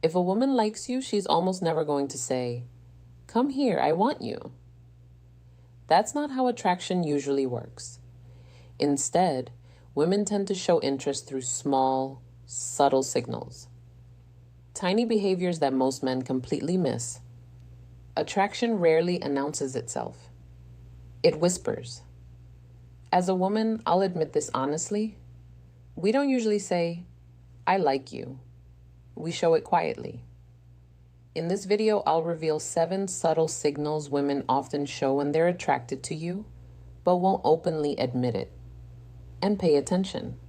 If a woman likes you, she's almost never going to say, "Come here, I want you." That's not how attraction usually works. Instead, women tend to show interest through small, subtle signals. Tiny behaviors that most men completely miss. Attraction rarely announces itself. It whispers. As a woman, I'll admit this honestly, we don't usually say, "I like you." We show it quietly. In this video, I'll reveal 7 subtle signals women often show when they're attracted to you, but won't openly admit it. And pay attention.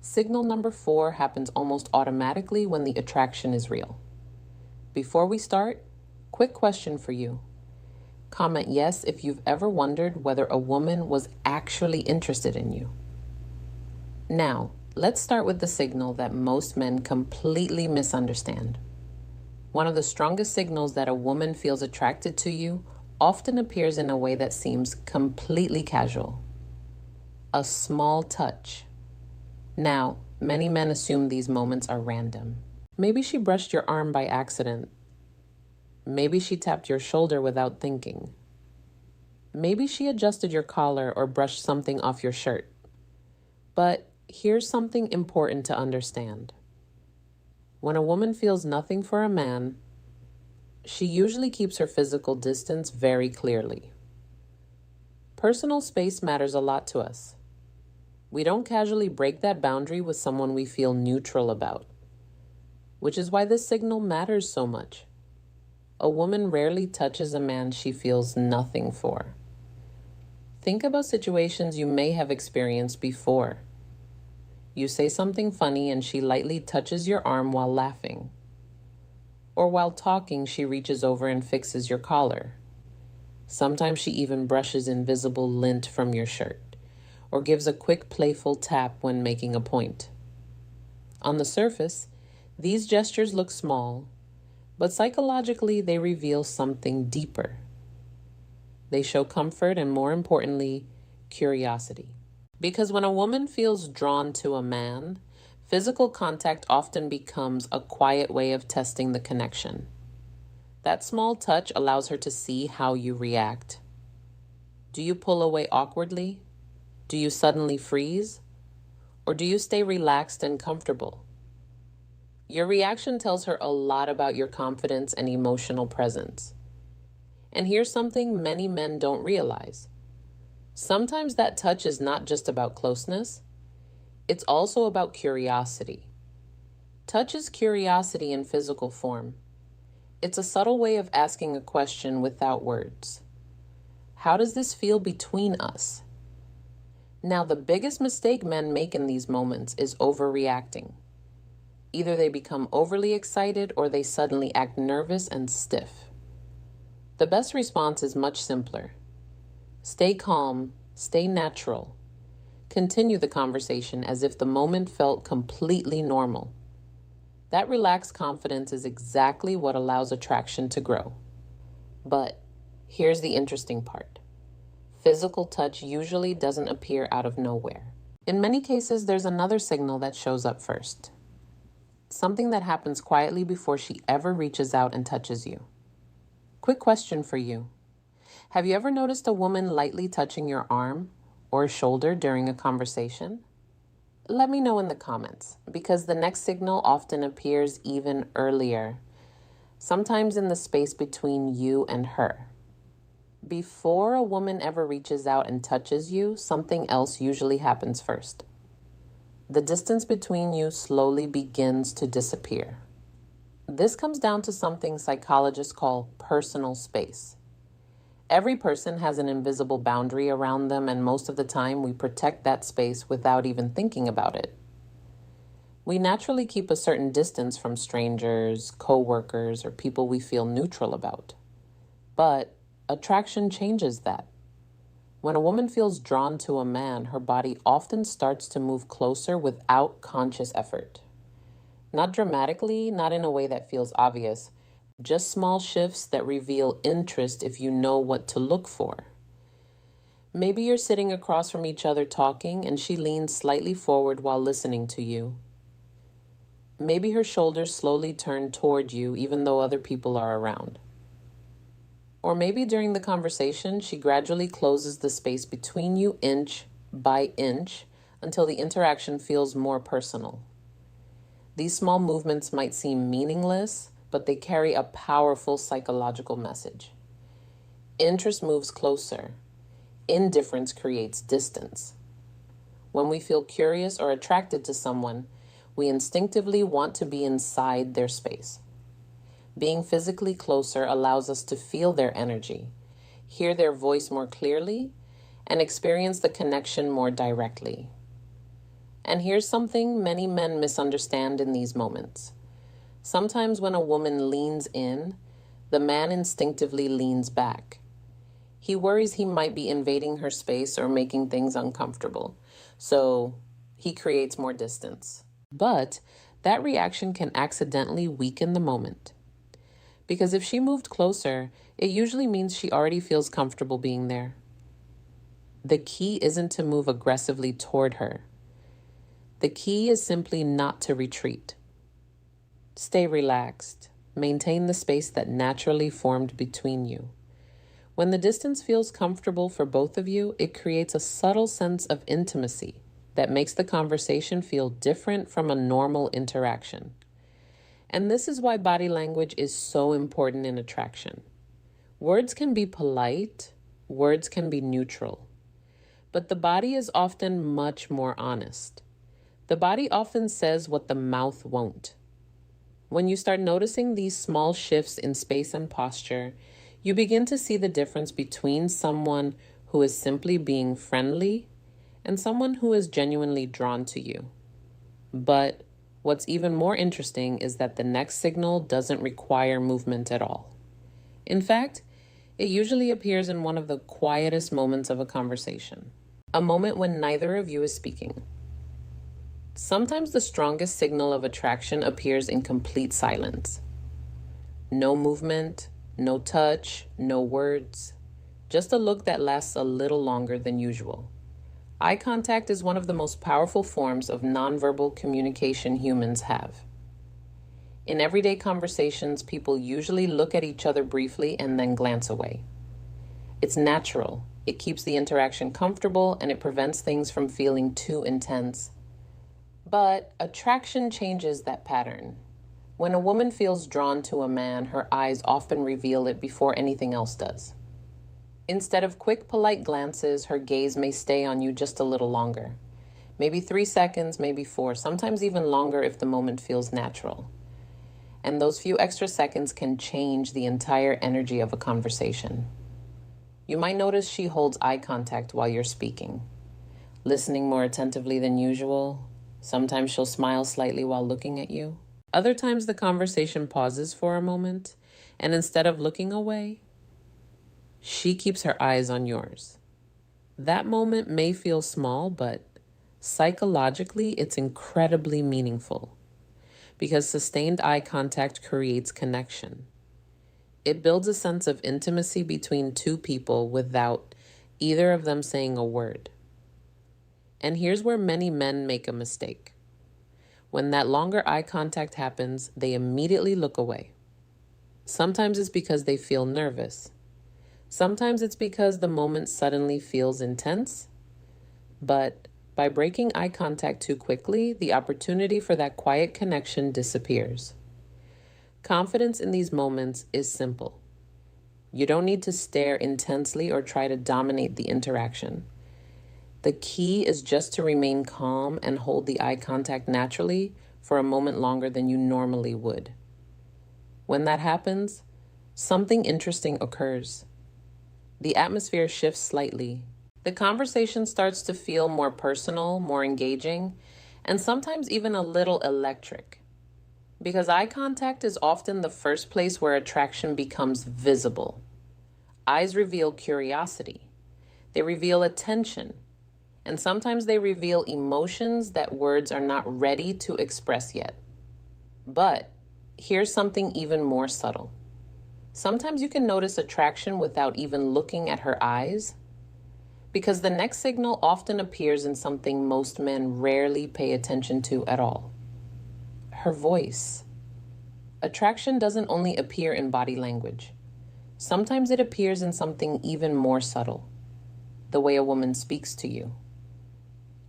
Signal number 4 happens almost automatically when the attraction is real. Before we start, quick question for you. Comment yes if you've ever wondered whether a woman was actually interested in you. Now, let's start with the signal that most men completely misunderstand. One of the strongest signals that a woman feels attracted to you often appears in a way that seems completely casual. A small touch. Now, many men assume these moments are random. Maybe she brushed your arm by accident. Maybe she tapped your shoulder without thinking. Maybe she adjusted your collar or brushed something off your shirt. But here's something important to understand. When a woman feels nothing for a man, she usually keeps her physical distance very clearly. Personal space matters a lot to us. We don't casually break that boundary with someone we feel neutral about, which is why this signal matters so much. A woman rarely touches a man she feels nothing for. Think about situations you may have experienced before. You say something funny and she lightly touches your arm while laughing. Or while talking, she reaches over and fixes your collar. Sometimes she even brushes invisible lint from your shirt, or gives a quick playful tap when making a point. On the surface, these gestures look small, but psychologically they reveal something deeper. They show comfort and, more importantly, curiosity. Because when a woman feels drawn to a man, physical contact often becomes a quiet way of testing the connection. That small touch allows her to see how you react. Do you pull away awkwardly? Do you suddenly freeze? Or do you stay relaxed and comfortable? Your reaction tells her a lot about your confidence and emotional presence. And here's something many men don't realize. Sometimes that touch is not just about closeness, it's also about curiosity. Touch is curiosity in physical form. It's a subtle way of asking a question without words. How does this feel between us? Now, the biggest mistake men make in these moments is overreacting. Either they become overly excited or they suddenly act nervous and stiff. The best response is much simpler. Stay calm, stay natural. Continue the conversation as if the moment felt completely normal. That relaxed confidence is exactly what allows attraction to grow. But here's the interesting part. Physical touch usually doesn't appear out of nowhere. In many cases, there's another signal that shows up first. Something that happens quietly before she ever reaches out and touches you. Quick question for you. Have you ever noticed a woman lightly touching your arm or shoulder during a conversation? Let me know in the comments, because the next signal often appears even earlier, sometimes in the space between you and her. Before a woman ever reaches out and touches you, something else usually happens first. The distance between you slowly begins to disappear. This comes down to something psychologists call personal space. Every person has an invisible boundary around them, and most of the time we protect that space without even thinking about it. We naturally keep a certain distance from strangers, co-workers, or people we feel neutral about. But attraction changes that. When a woman feels drawn to a man, her body often starts to move closer without conscious effort. Not dramatically, not in a way that feels obvious, just small shifts that reveal interest if you know what to look for. Maybe you're sitting across from each other talking and she leans slightly forward while listening to you. Maybe her shoulders slowly turn toward you even though other people are around. Or maybe during the conversation, she gradually closes the space between you inch by inch until the interaction feels more personal. These small movements might seem meaningless, but they carry a powerful psychological message. Interest moves closer. Indifference creates distance. When we feel curious or attracted to someone, we instinctively want to be inside their space. Being physically closer allows us to feel their energy, hear their voice more clearly, and experience the connection more directly. And here's something many men misunderstand in these moments. Sometimes when a woman leans in, the man instinctively leans back. He worries he might be invading her space or making things uncomfortable, so he creates more distance. But that reaction can accidentally weaken the moment. Because if she moved closer, it usually means she already feels comfortable being there. The key isn't to move aggressively toward her. The key is simply not to retreat. Stay relaxed. Maintain the space that naturally formed between you. When the distance feels comfortable for both of you, it creates a subtle sense of intimacy that makes the conversation feel different from a normal interaction. And this is why body language is so important in attraction. Words can be polite, words can be neutral, but the body is often much more honest. The body often says what the mouth won't. When you start noticing these small shifts in space and posture, you begin to see the difference between someone who is simply being friendly and someone who is genuinely drawn to you. But what's even more interesting is that the next signal doesn't require movement at all. In fact, it usually appears in one of the quietest moments of a conversation, a moment when neither of you is speaking. Sometimes the strongest signal of attraction appears in complete silence. No movement, no touch, no words, just a look that lasts a little longer than usual. Eye contact is one of the most powerful forms of nonverbal communication humans have. In everyday conversations, people usually look at each other briefly and then glance away. It's natural. It keeps the interaction comfortable and it prevents things from feeling too intense. But attraction changes that pattern. When a woman feels drawn to a man, her eyes often reveal it before anything else does. Instead of quick, polite glances, her gaze may stay on you just a little longer. Maybe 3 seconds, maybe 4, sometimes even longer if the moment feels natural. And those few extra seconds can change the entire energy of a conversation. You might notice she holds eye contact while you're speaking, listening more attentively than usual. Sometimes she'll smile slightly while looking at you. Other times the conversation pauses for a moment, and instead of looking away, she keeps her eyes on yours. That moment may feel small, but psychologically, it's incredibly meaningful because sustained eye contact creates connection. It builds a sense of intimacy between two people without either of them saying a word. And here's where many men make a mistake. When that longer eye contact happens, they immediately look away. Sometimes it's because they feel nervous. Sometimes it's because the moment suddenly feels intense. But by breaking eye contact too quickly, the opportunity for that quiet connection disappears. Confidence in these moments is simple. You don't need to stare intensely or try to dominate the interaction. The key is just to remain calm and hold the eye contact naturally for a moment longer than you normally would. When that happens, something interesting occurs. The atmosphere shifts slightly. The conversation starts to feel more personal, more engaging, and sometimes even a little electric. Because eye contact is often the first place where attraction becomes visible. Eyes reveal curiosity. They reveal attention. And sometimes they reveal emotions that words are not ready to express yet. But here's something even more subtle. Sometimes you can notice attraction without even looking at her eyes, because the next signal often appears in something most men rarely pay attention to at all. her voice. Attraction doesn't only appear in body language. Sometimes it appears in something even more subtle, the way a woman speaks to you.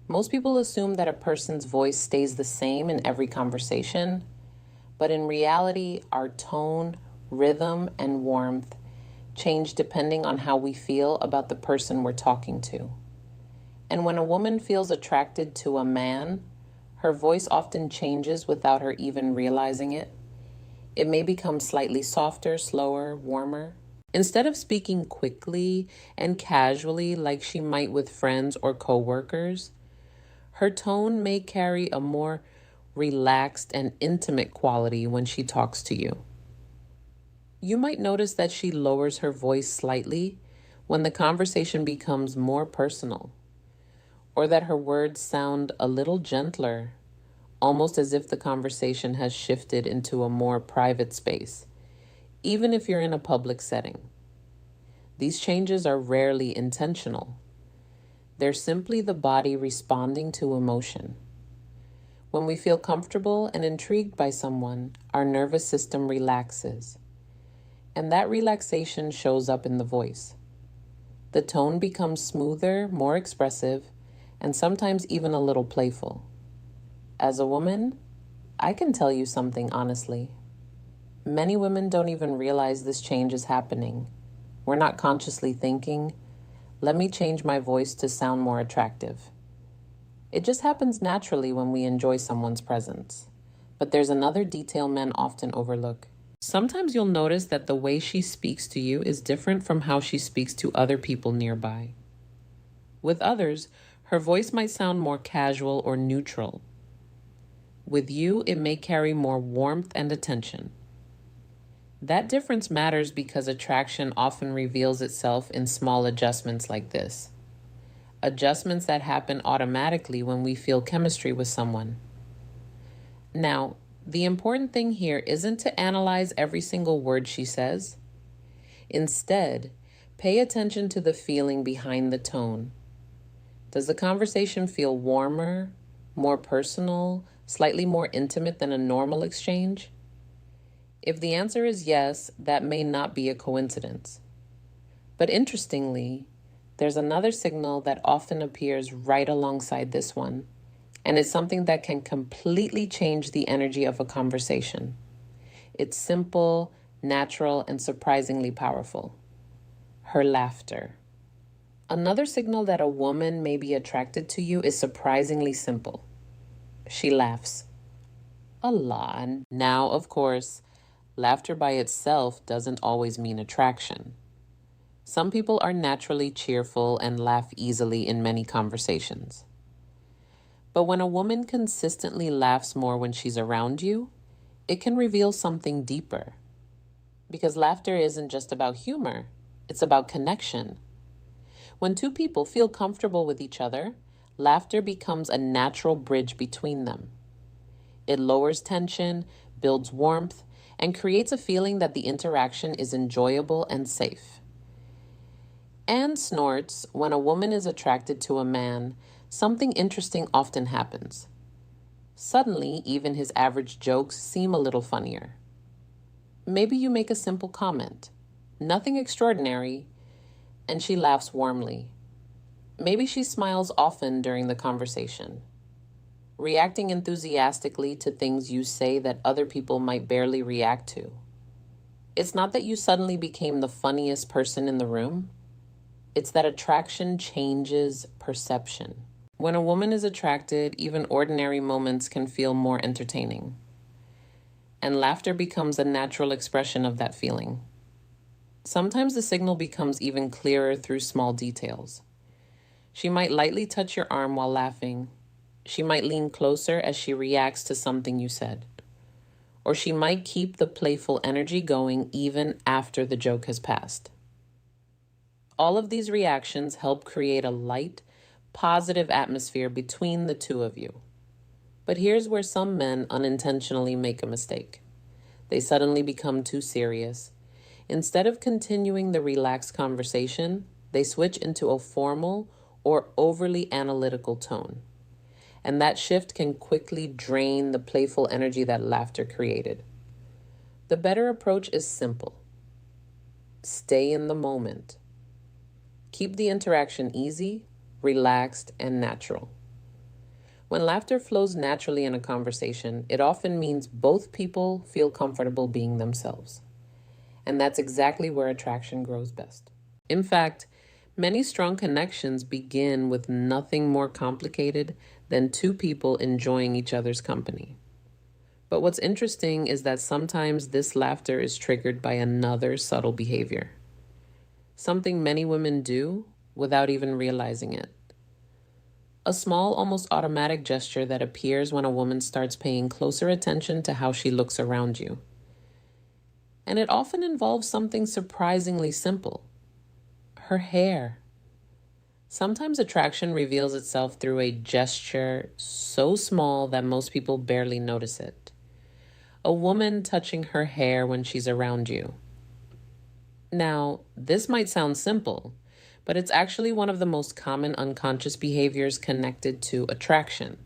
Most people assume that a person's voice stays the same in every conversation, but in reality, our tone, rhythm, and warmth change depending on how we feel about the person we're talking to. And when a woman feels attracted to a man, her voice often changes without her even realizing it. It may become slightly softer, slower, warmer. Instead of speaking quickly and casually like she might with friends or coworkers, her tone may carry a more relaxed and intimate quality when she talks to you. You might notice that she lowers her voice slightly when the conversation becomes more personal, or that her words sound a little gentler, almost as if the conversation has shifted into a more private space, even if you're in a public setting. These changes are rarely intentional. They're simply the body responding to emotion. When we feel comfortable and intrigued by someone, our nervous system relaxes. And that relaxation shows up in the voice. The tone becomes smoother, more expressive, and sometimes even a little playful. As a woman, I can tell you something honestly. Many women don't even realize this change is happening. We're not consciously thinking, let me change my voice to sound more attractive. It just happens naturally when we enjoy someone's presence. But there's another detail men often overlook. Sometimes you'll notice that the way she speaks to you is different from how she speaks to other people nearby. With others, her voice might sound more casual or neutral. With you, it may carry more warmth and attention. That difference matters because attraction often reveals itself in small adjustments like this. Adjustments that happen automatically when we feel chemistry with someone. Now, the important thing here isn't to analyze every single word she says. Instead, pay attention to the feeling behind the tone. Does the conversation feel warmer, more personal, slightly more intimate than a normal exchange? If the answer is yes, that may not be a coincidence. But interestingly, there's another signal that often appears right alongside this one, and it's something that can completely change the energy of a conversation. It's simple, natural, and surprisingly powerful. Her laughter. Another signal that a woman may be attracted to you is surprisingly simple. She laughs. A lot. Now, of course, laughter by itself doesn't always mean attraction. Some people are naturally cheerful and laugh easily in many conversations. But when a woman consistently laughs more when she's around you, it can reveal something deeper. Because laughter isn't just about humor, it's about connection. When two people feel comfortable with each other, laughter becomes a natural bridge between them. It lowers tension, builds warmth, and creates a feeling that the interaction is enjoyable and safe. Anne snorts, when a woman is attracted to a man, something interesting often happens. Suddenly, even his average jokes seem a little funnier. Maybe you make a simple comment, nothing extraordinary, and she laughs warmly. Maybe she smiles often during the conversation, reacting enthusiastically to things you say that other people might barely react to. It's not that you suddenly became the funniest person in the room. It's that attraction changes perception. When a woman is attracted, even ordinary moments can feel more entertaining. And laughter becomes a natural expression of that feeling. Sometimes the signal becomes even clearer through small details. She might lightly touch your arm while laughing. She might lean closer as she reacts to something you said. Or she might keep the playful energy going even after the joke has passed. All of these reactions help create a light, positive atmosphere between the two of you. But here's where some men unintentionally make a mistake. They suddenly become too serious. Instead of continuing the relaxed conversation, they switch into a formal or overly analytical tone. and that shift can quickly drain the playful energy that laughter created. The better approach is simple. Stay in the moment. Keep the interaction easy, relaxed, and natural. When laughter flows naturally in a conversation, it often means both people feel comfortable being themselves. And that's exactly where attraction grows best. In fact, many strong connections begin with nothing more complicated than two people enjoying each other's company. But what's interesting is that sometimes this laughter is triggered by another subtle behavior, something many women do without even realizing it. A small, almost automatic gesture that appears when a woman starts paying closer attention to how she looks around you. And it often involves something surprisingly simple: her hair. Sometimes attraction reveals itself through a gesture so small that most people barely notice it. A woman touching her hair when she's around you. Now, this might sound simple, but it's actually one of the most common unconscious behaviors connected to attraction.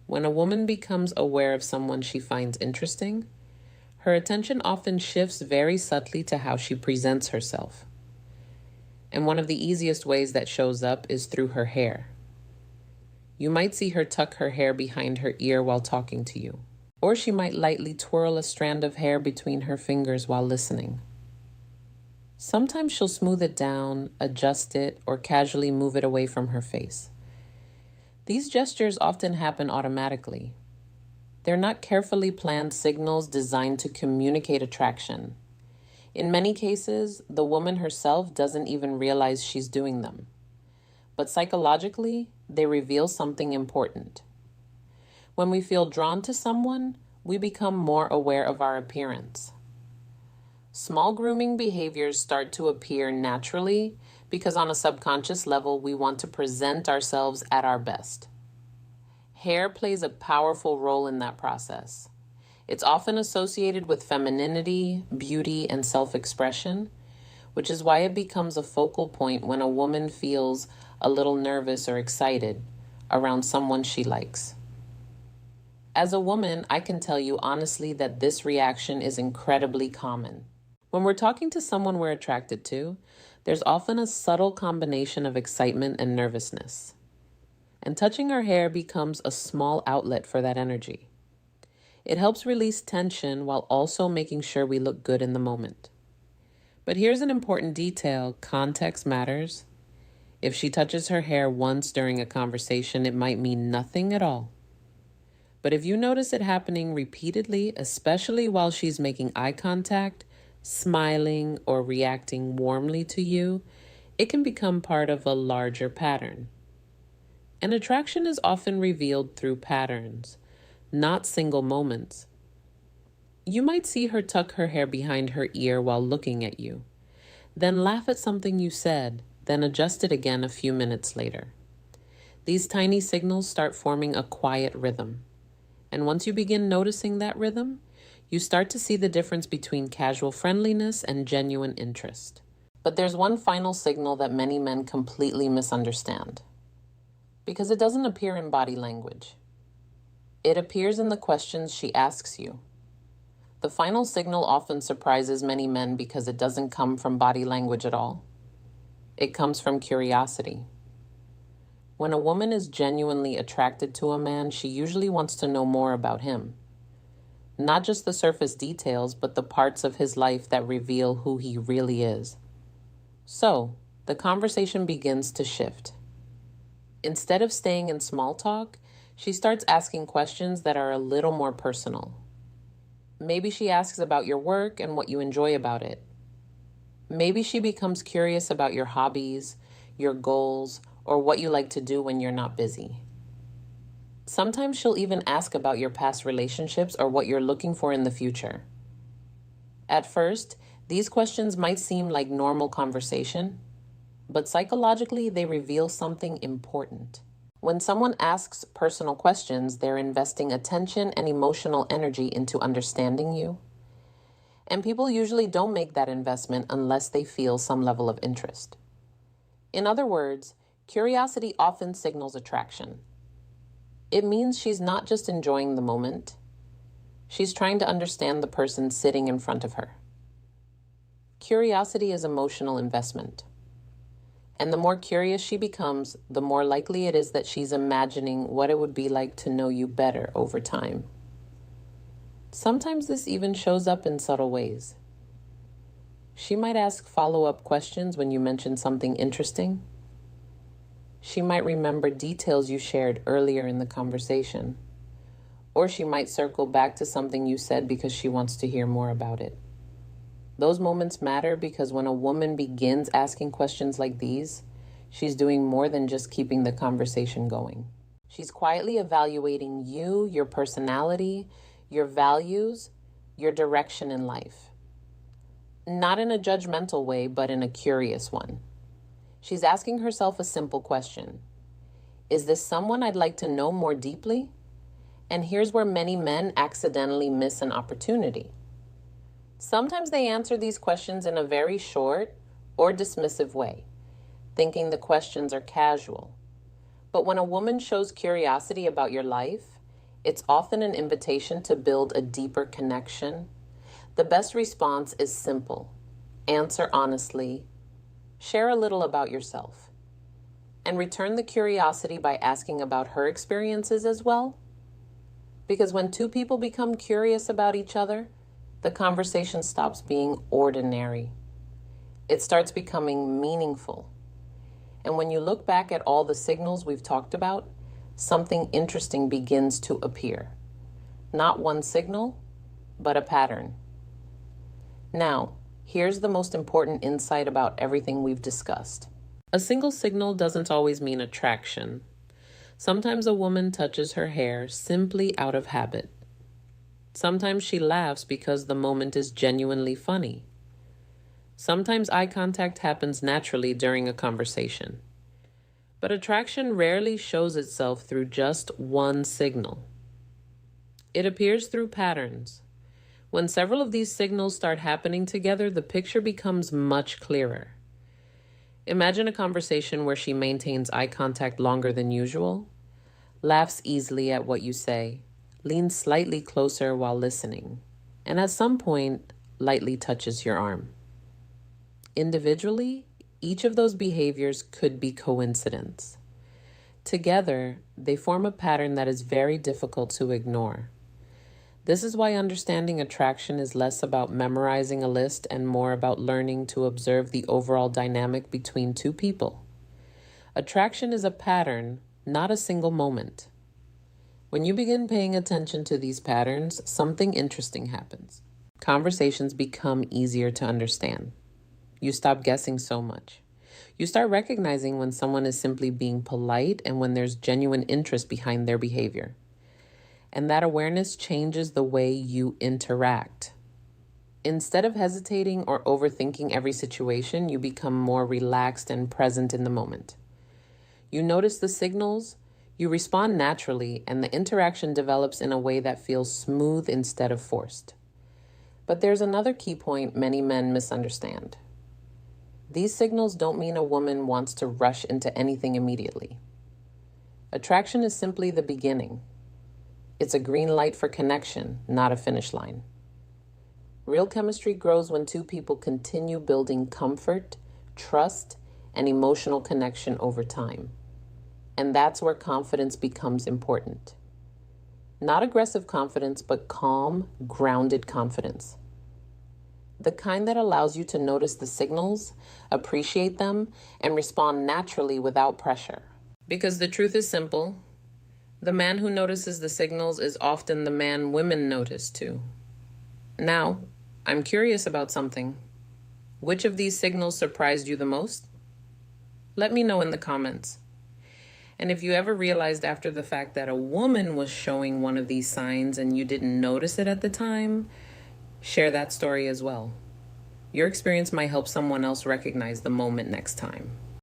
When a woman becomes aware of someone she finds interesting, her attention often shifts very subtly to how she presents herself. And one of the easiest ways that shows up is through her hair. You might see her tuck her hair behind her ear while talking to you, or she might lightly twirl a strand of hair between her fingers while listening. Sometimes she'll smooth it down, adjust it, or casually move it away from her face. These gestures often happen automatically. They're not carefully planned signals designed to communicate attraction. In many cases, the woman herself doesn't even realize she's doing them. But psychologically, they reveal something important. When we feel drawn to someone, we become more aware of our appearance. Small grooming behaviors start to appear naturally because on a subconscious level, we want to present ourselves at our best. Hair plays a powerful role in that process. It's often associated with femininity, beauty, and self-expression, which is why it becomes a focal point when a woman feels a little nervous or excited around someone she likes. As a woman, I can tell you honestly that this reaction is incredibly common. When we're talking to someone we're attracted to, there's often a subtle combination of excitement and nervousness. And touching our hair becomes a small outlet for that energy. It helps release tension while also making sure we look good in the moment. But here's an important detail: context matters. If she touches her hair once during a conversation, it might mean nothing at all. But if you notice it happening repeatedly, especially while she's making eye contact, smiling, or reacting warmly to you, it can become part of a larger pattern. And attraction is often revealed through patterns, not single moments. You might see her tuck her hair behind her ear while looking at you, then laugh at something you said, then adjust it again a few minutes later. These tiny signals start forming a quiet rhythm. And once you begin noticing that rhythm, you start to see the difference between casual friendliness and genuine interest. But there's one final signal that many men completely misunderstand, because it doesn't appear in body language. It appears in the questions she asks you. The final signal often surprises many men because it doesn't come from body language at all. It comes from curiosity. When a woman is genuinely attracted to a man, she usually wants to know more about him. Not just the surface details, but the parts of his life that reveal who he really is. So, the conversation begins to shift. Instead of staying in small talk, she starts asking questions that are a little more personal. Maybe she asks about your work and what you enjoy about it. Maybe she becomes curious about your hobbies, your goals, or what you like to do when you're not busy. Sometimes she'll even ask about your past relationships or what you're looking for in the future. At first, these questions might seem like normal conversation, but psychologically they reveal something important. When someone asks personal questions, they're investing attention and emotional energy into understanding you. And people usually don't make that investment unless they feel some level of interest. In other words, curiosity often signals attraction. It means she's not just enjoying the moment, she's trying to understand the person sitting in front of her. Curiosity is emotional investment. And the more curious she becomes, the more likely it is that she's imagining what it would be like to know you better over time. Sometimes this even shows up in subtle ways. She might ask follow-up questions when you mention something interesting. She might remember details you shared earlier in the conversation. Or she might circle back to something you said because she wants to hear more about it. Those moments matter because when a woman begins asking questions like these, she's doing more than just keeping the conversation going. She's quietly evaluating you, your personality, your values, your direction in life. Not in a judgmental way, but in a curious one. She's asking herself a simple question. Is this someone I'd like to know more deeply? And here's where many men accidentally miss an opportunity. Sometimes they answer these questions in a very short or dismissive way, thinking the questions are casual. But when a woman shows curiosity about your life, it's often an invitation to build a deeper connection. The best response is simple. Answer honestly, share a little about yourself, and return the curiosity by asking about her experiences as well. Because when two people become curious about each other, the conversation stops being ordinary. It starts becoming meaningful. And when you look back at all the signals we've talked about, something interesting begins to appear. Not one signal, but a pattern. Now, here's the most important insight about everything we've discussed. A single signal doesn't always mean attraction. Sometimes a woman touches her hair simply out of habit. Sometimes she laughs because the moment is genuinely funny. Sometimes eye contact happens naturally during a conversation. But attraction rarely shows itself through just one signal. It appears through patterns. When several of these signals start happening together, the picture becomes much clearer. Imagine a conversation where she maintains eye contact longer than usual, laughs easily at what you say, leans slightly closer while listening, and at some point, lightly touches your arm. Individually, each of those behaviors could be coincidence. Together, they form a pattern that is very difficult to ignore. This is why understanding attraction is less about memorizing a list and more about learning to observe the overall dynamic between two people. Attraction is a pattern, not a single moment. When you begin paying attention to these patterns, something interesting happens. Conversations become easier to understand. You stop guessing so much. You start recognizing when someone is simply being polite and when there's genuine interest behind their behavior. And that awareness changes the way you interact. Instead of hesitating or overthinking every situation, you become more relaxed and present in the moment. You notice the signals, you respond naturally, and the interaction develops in a way that feels smooth instead of forced. But there's another key point many men misunderstand. These signals don't mean a woman wants to rush into anything immediately. Attraction is simply the beginning. It's a green light for connection, not a finish line. Real chemistry grows when two people continue building comfort, trust, and emotional connection over time. And that's where confidence becomes important. Not aggressive confidence, but calm, grounded confidence. The kind that allows you to notice the signals, appreciate them, and respond naturally without pressure. Because the truth is simple. The man who notices the signals is often the man women notice too. Now, I'm curious about something. Which of these signals surprised you the most? Let me know in the comments. And if you ever realized after the fact that a woman was showing one of these signs and you didn't notice it at the time, share that story as well. Your experience might help someone else recognize the moment next time.